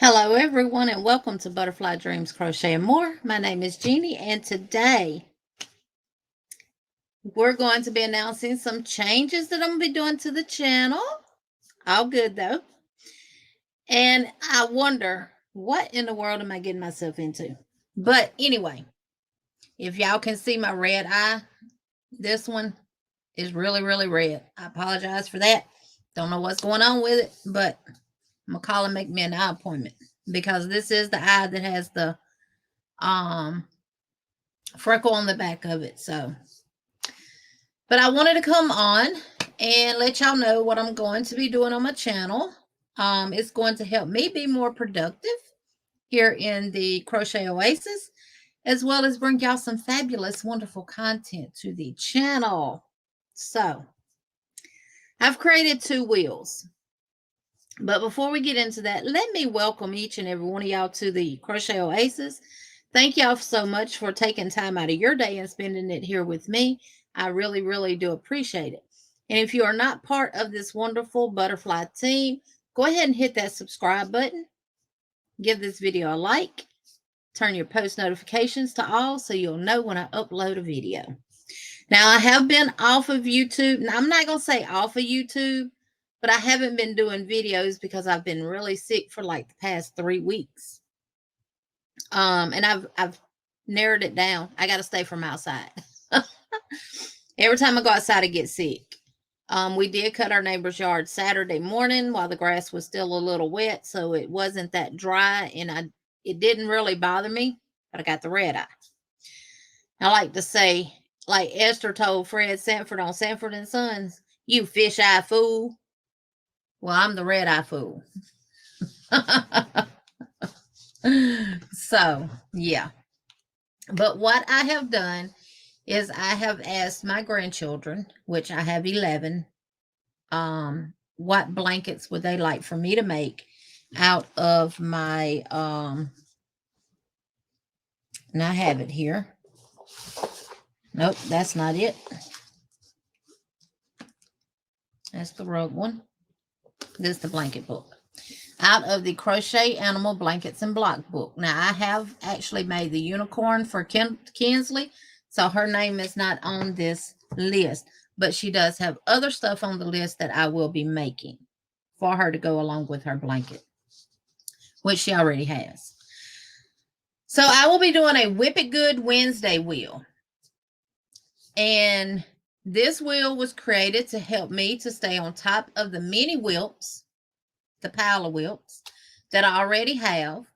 Hello, everyone, and welcome to Butterfly Dreams Crochet and More. My name is Jeannie, and today we're going to be announcing some changes that I'm going to be doing to the channel. All good, though. And I wonder, what in the world am I getting myself into? But anyway, if y'all can see my red eye, this one is really, really red. I apologize for that. Don't know what's going on with it, but I'm going to call and make me an eye appointment because this is the eye that has the freckle on the back of it. But I wanted to come on and let y'all know what I'm going to be doing on my channel. It's going to help me be more productive here in the Crochet Oasis, as well as bring y'all some fabulous, wonderful content to the channel. So I've created 2 wheels. But before we get into that, let me welcome each and every one of y'all to the Crochet Oasis. Thank y'all so much for taking time out of your day and spending it here with me. I really, really do appreciate it. And if you are not part of this wonderful butterfly team, go ahead and hit that subscribe button. Give this video a like. Turn your post notifications to all so you'll know when I upload a video. Now, I have been off of YouTube. Now, I'm not going to say off of YouTube, but I haven't been doing videos because I've been really sick for like the past 3 weeks. And I've narrowed it down. I got to stay from outside. Every time I go outside, I get sick. We did cut our neighbor's yard Saturday morning while the grass was still a little wet, so it wasn't that dry, and it didn't really bother me, but I got the red eye. I like to say, like Esther told Fred Sanford on Sanford and Sons, "You fish eye fool." Well, I'm the red eye fool. So, yeah. But what I have done is I have asked my grandchildren, which I have 11, what blankets would they like for me to make out of my, and I have it here. Nope, that's not it. That's the rug one. This is the blanket book. Out of the Crochet Animal Blankets and Block book. Now, I have actually made the unicorn for Kinsley, so her name is not on this list, but she does have other stuff on the list that I will be making for her to go along with her blanket, which she already has. So I will be doing a Whip It Good Wednesday wheel. And this wheel was created to help me to stay on top of the mini WIPs, the pile of WIPs that I already have,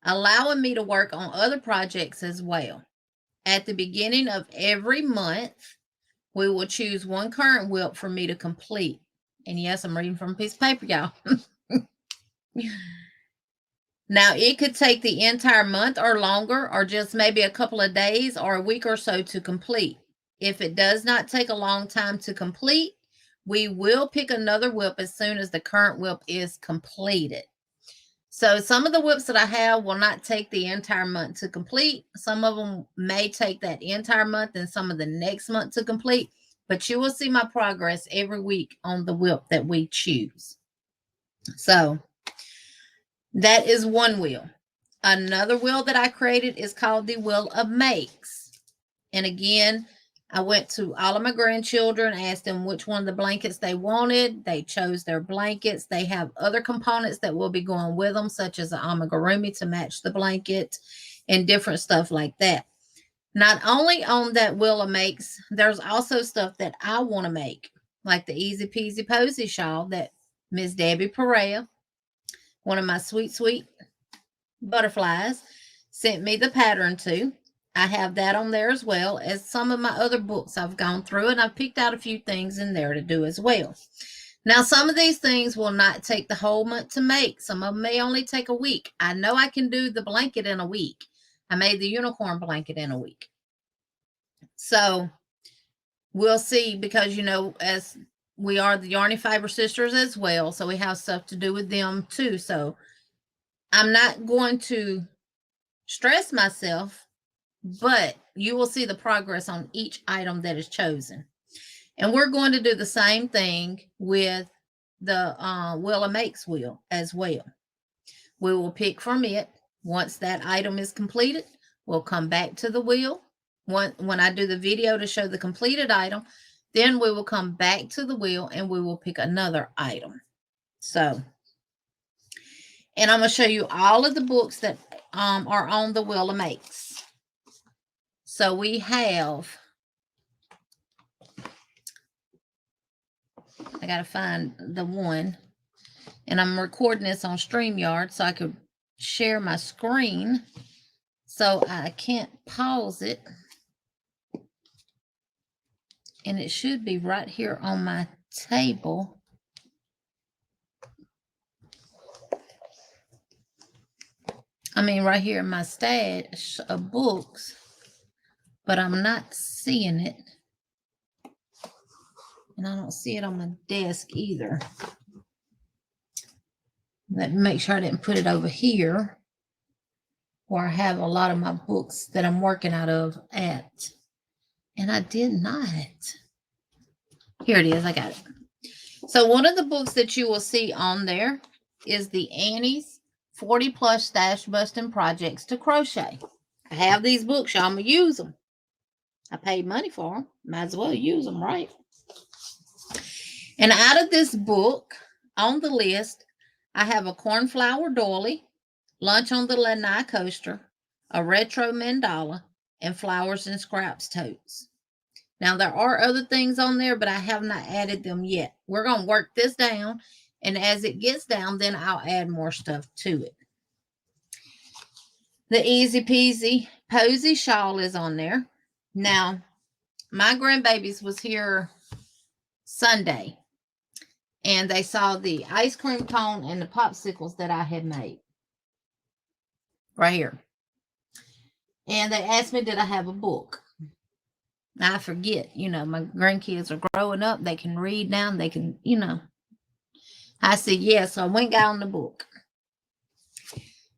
allowing me to work on other projects as well. At the beginning of every month, we will choose one current WIP for me to complete. And yes, I'm reading from a piece of paper, y'all. Now, it could take the entire month or longer, or just maybe a couple of days or a week or so to complete. If it does not take a long time to complete, we will pick another WIP as soon as the current WIP is completed. So some of the WIPs that I have will not take the entire month to complete. Some of them may take that entire month and some of the next month to complete. But you will see my progress every week on the WIP that we choose. So that is one wheel. Another wheel that I created is called the Wheel of Makes. And again, I went to all of my grandchildren, asked them which one of the blankets they wanted. They chose their blankets. They have other components that will be going with them, such as an amigurumi to match the blanket and different stuff like that. Not only on that Wheel of Makes, there's also stuff that I want to make, like the Easy Peasy Posy shawl that Miss Debbie Perea, one of my sweet, sweet butterflies, sent me the pattern to. I have that on there as well as some of my other books I've gone through, and I've picked out a few things in there to do as well. Now, some of these things will not take the whole month to make. Some of them may only take a week. I know I can do the blanket in a week. I made the unicorn blanket in a week. So we'll see, because, you know, as we are the Yarny Fiber Sisters as well, so we have stuff to do with them too. So I'm not going to stress myself, but you will see the progress on each item that is chosen. And we're going to do the same thing with the Wheel of Makes wheel as well. We will pick from it. Once that item is completed, we'll come back to the wheel. When I do the video to show the completed item, then we will come back to the wheel and we will pick another item. So, and I'm going to show you all of the books that are on the Wheel of Makes. So we have, I got to find the one, and I'm recording this on StreamYard so I could share my screen. So I can't pause it. And it should be right here on my table. I mean, right here in my stash of books, but I'm not seeing it. And I don't see it on my desk either. Let me make sure I didn't put it over here where I have a lot of my books that I'm working out of at. And I did not. Here it is. I got it. So one of the books that you will see on there is the Annie's 40 Plus Stash Busting Projects to Crochet. I have these books, y'all. I'm going to use them. I paid money for them. Might as well use them, right? And out of this book, on the list, I have a cornflower doily, lunch on the lanai coaster, a retro mandala, and flowers and scraps totes. Now, there are other things on there, but I have not added them yet. We're going to work this down, and as it gets down, then I'll add more stuff to it. The Easy Peasy Posy shawl is on there. Now, my grandbabies was here Sunday, and they saw the ice cream cone and the popsicles that I had made right here. And they asked me, did I have a book? I forget, my grandkids are growing up. They can read now. They can, I said, yes. So I went and got on the book.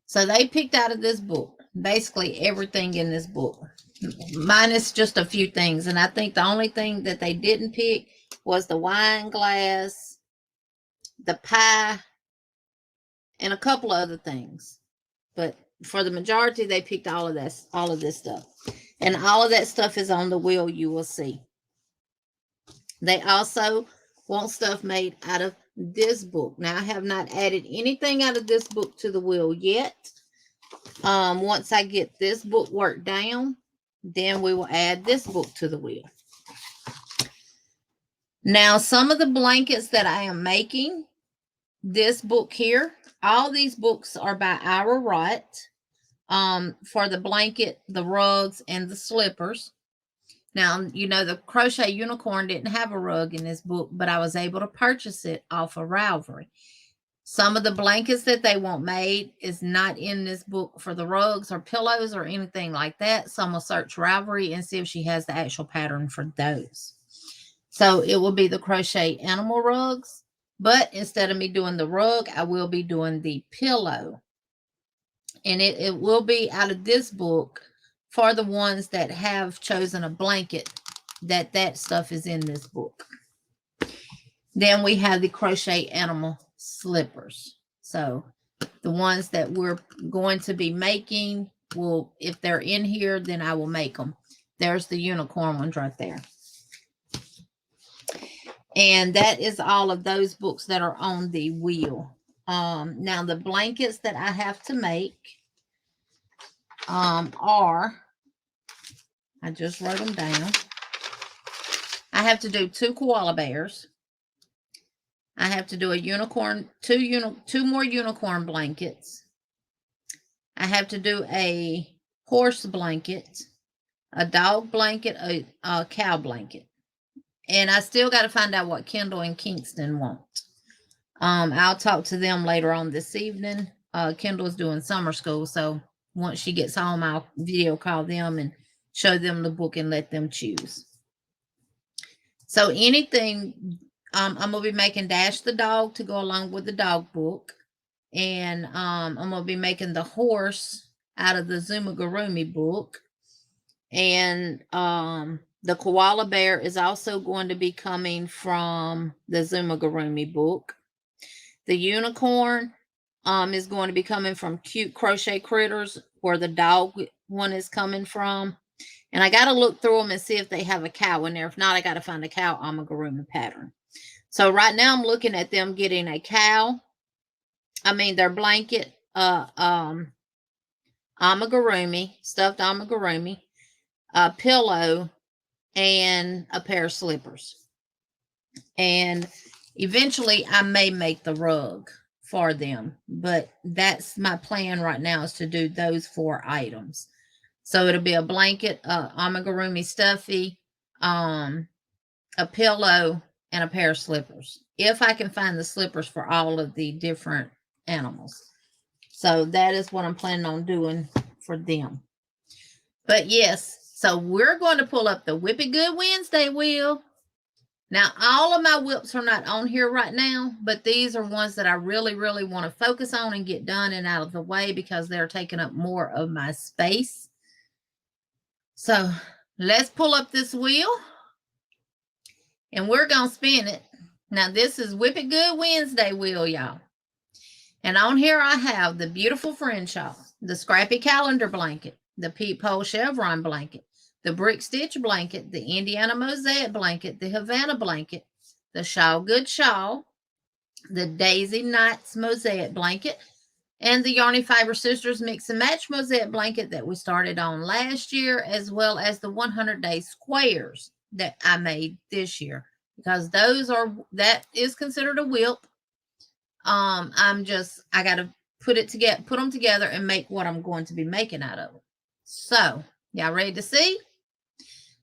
So they picked out of this book, basically everything in this book, minus just a few things. And I think the only thing that they didn't pick was the wine glass, the pie, and a couple of other things. But for the majority, they picked all of this stuff. And all of that stuff is on the wheel, you will see. They also want stuff made out of this book. Now, I have not added anything out of this book to the wheel yet. Once I get this book worked down, then we will add this book to the wheel. Now, some of the blankets that I am making, this book here, all these books are by Ira Wright. For the blanket, the rugs, and the slippers. Now, the Crochet Unicorn didn't have a rug in this book, but I was able to purchase it off of Ravelry. Some of the blankets that they want made is not in this book for the rugs or pillows or anything like that. So I'm going to search Ravelry and see if she has the actual pattern for those. So it will be the Crochet Animal rugs, but instead of me doing the rug, I will be doing the pillow. And it will be out of this book for the ones that have chosen a blanket, that stuff is in this book. Then we have the Crochet Animal slippers. So the ones that we're going to be making, if they're in here, then I will make them. There's the unicorn ones right there. And that is all of those books that are on the wheel. Now the blankets that I have to make are, I just wrote them down. I have to do 2 koala bears. I have to do a unicorn, two more unicorn blankets. I have to do a horse blanket, a dog blanket, a cow blanket. And I still got to find out what Kendall and Kingston want. I'll talk to them later on this evening. Kendall is doing summer school, so once she gets home, I'll video call them and show them the book and let them choose. So anything, I'm going to be making Dash the dog to go along with the dog book. And I'm going to be making the horse out of the Zumagurumi book. And the koala bear is also going to be coming from the Zumagurumi book. The unicorn, is going to be coming from Cute Crochet Critters, where the dog one is coming from. And I got to look through them and see if they have a cow in there. If not, I got to find a cow amigurumi pattern. So right now I'm looking at them getting a cow. I mean, their blanket, amigurumi, stuffed amigurumi, a pillow, and a pair of slippers. And eventually I may make the rug for them, but that's my plan right now, is to do those 4 items. So it'll be a blanket, amigurumi stuffy, a pillow, and a pair of slippers, if I can find the slippers for all of the different animals. So that is what I'm planning on doing for them. But yes, so we're going to pull up the Whip It Good Wednesday wheel. Now, all of my whips are not on here right now, but these are ones that I really, really want to focus on and get done and out of the way, because they're taking up more of my space. So let's pull up this wheel, and we're going to spin it. Now, this is Whip It Good Wednesday wheel, y'all. And on here I have the beautiful friend shawl, the Scrappy calendar blanket, the peephole chevron blanket, the brick stitch blanket, the Indiana mosaic blanket, the Havana blanket, the Shawl Good shawl, the Daisy Nights mosaic blanket, and the Yarny Fiber Sisters Mix and Match mosaic blanket that we started on last year, as well as the 100-day squares that I made this year, because that is considered a WIP. I got to put them together and make what I'm going to be making out of it. So, y'all ready to see?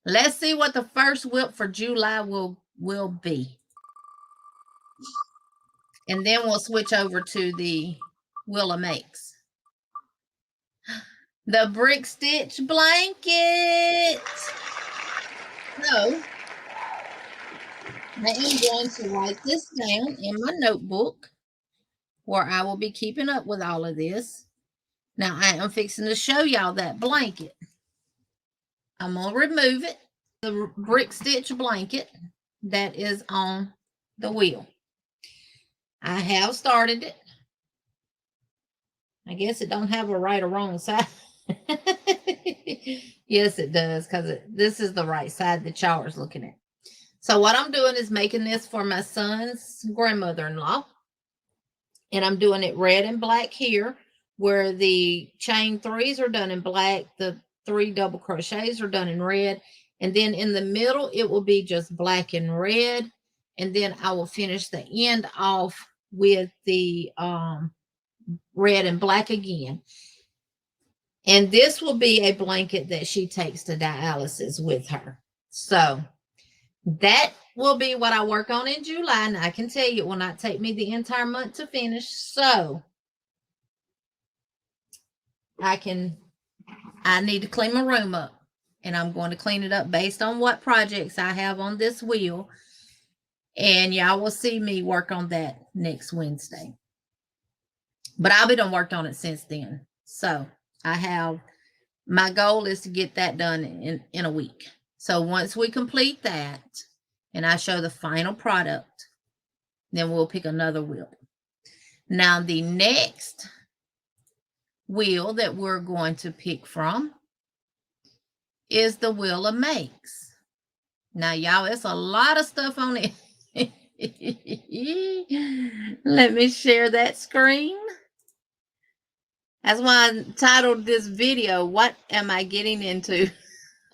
Let's see what the first WIP for July will be. And then we'll switch over to the Willa Makes. The brick stitch blanket. So, I am going to write this down in my notebook, where I will be keeping up with all of this. Now, I am fixing to show y'all that blanket. I'm going to remove it, the brick stitch blanket that is on the wheel. I have started it. I guess it don't have a right or wrong side. Yes, it does, because this is the right side that y'all is looking at. So what I'm doing is making this for my son's grandmother-in-law. And I'm doing it red and black here, where the chain 3s are done in black, the 3 double crochets are done in red, and then in the middle it will be just black and red, and then I will finish the end off with the red and black again. And this will be a blanket that she takes to dialysis with her. So that will be what I work on in July. And I can tell you, it will not take me the entire month to finish. So I need to clean my room up. And I'm going to clean it up based on what projects I have on this wheel. And y'all will see me work on that next Wednesday. But I'll be done worked on it since then. So my goal is to get that done in a week. So once we complete that and I show the final product, then we'll pick another wheel. Now, the next wheel that we're going to pick from is the Wheel of Makes. Now, y'all, it's a lot of stuff on it. Let me share that screen. That's why I titled this video, What Am I Getting Into?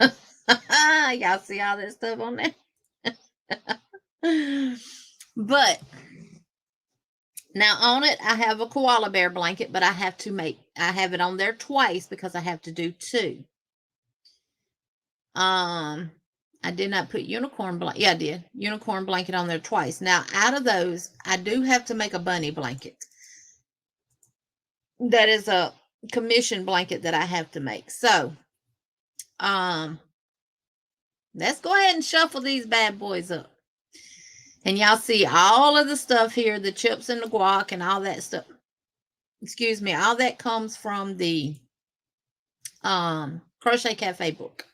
Y'all see all that stuff on there? But now on it, I have a koala bear blanket, but I have it on there twice because I have to do 2. I did not put unicorn blanket. Yeah, I did. Unicorn blanket on there twice. Now, out of those, I do have to make a bunny blanket. That is a commission blanket that I have to make. So, let's go ahead and shuffle these bad boys up. And y'all see all of the stuff here, the chips and the guac and all that stuff. Excuse me, all that comes from the Crochet Cafe book.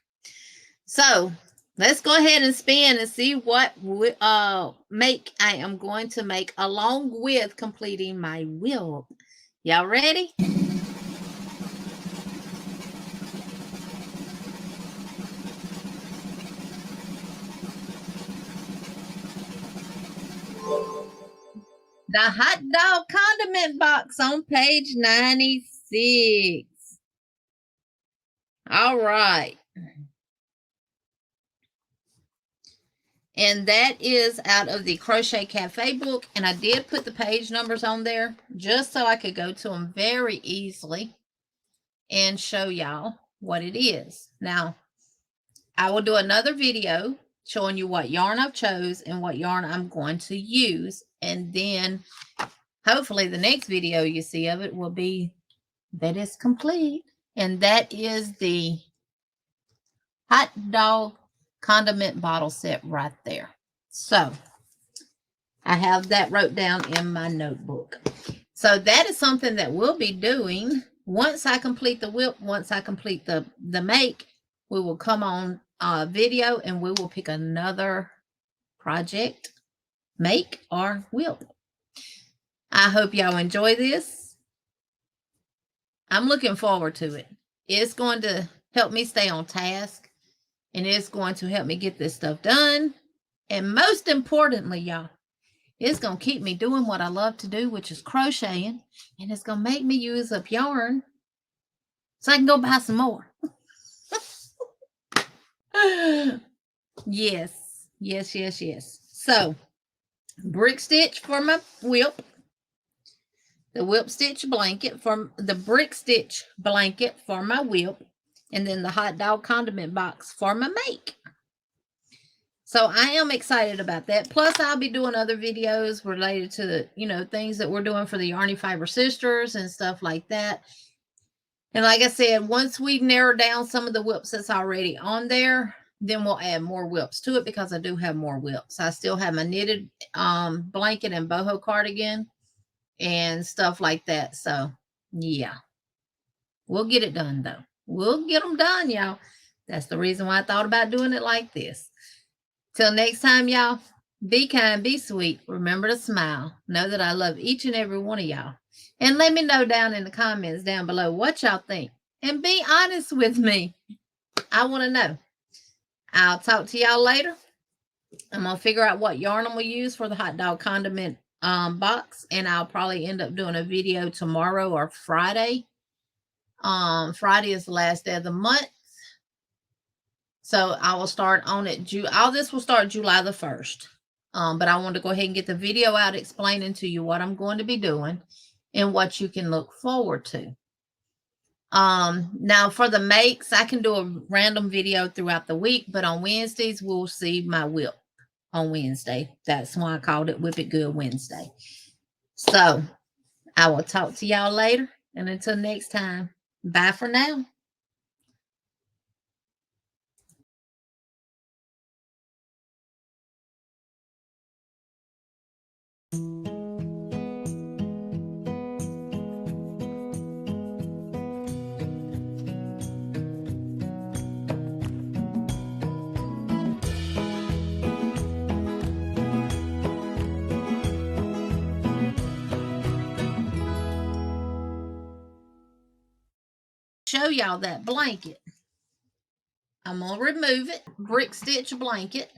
So, let's go ahead and spin and see what make I am going to make along with completing my wheel. Y'all ready? The hot dog condiment box on page 96. All right. And that is out of the Crochet Cafe book. And I did put the page numbers on there just so I could go to them very easily and show y'all what it is. Now, I will do another video showing you what yarn I've chose and what yarn I'm going to use. And then hopefully the next video you see of it will be that it's complete. And that is the hot dog condiment bottle set right there. So I have that wrote down in my notebook. So that is something that we'll be doing once I complete the WIP, once I complete the make. We will come on video and we will pick another project, make, or WIP. I hope y'all enjoy this. I'm looking forward to it. It's going to help me stay on task, and it's going to help me get this stuff done. And most importantly, y'all, it's going to keep me doing what I love to do, which is crocheting, and it's going to make me use up yarn so I can go buy some more. Yes. So, brick stitch for my WIP. The WIP stitch blanket for the brick stitch blanket for my WIP, and then the hot dog condiment box for my make. So I am excited about that. Plus, I'll be doing other videos related to, things that we're doing for the Yarny Fiber Sisters and stuff like that. And like I said, once we narrow down some of the WIPs that's already on there, then we'll add more WIPs to it because I do have more WIPs. I still have my knitted blanket and boho cardigan and stuff like that. So, yeah. We'll get it done, though. We'll get them done, y'all. That's the reason why I thought about doing it like this. Till next time, y'all, be kind, be sweet. Remember to smile. Know that I love each and every one of y'all. And let me know down in the comments down below what y'all think. And be honest with me. I want to know. I'll talk to y'all later. I'm going to figure out what yarn I'm going to use for the hot dog condiment box. And I'll probably end up doing a video tomorrow or Friday. Friday is the last day of the month. So I will start on it. All this will start July the 1st. But I want to go ahead and get the video out explaining to you what I'm going to be doing and what you can look forward to. Now for the makes, I can do a random video throughout the week, but on Wednesdays, we'll see my WIP on Wednesday. That's why I called it Whip It Good Wednesday. So I will talk to y'all later. And until next time, bye for now. Show y'all that blanket. I'm going to remove it. Brick stitch blanket.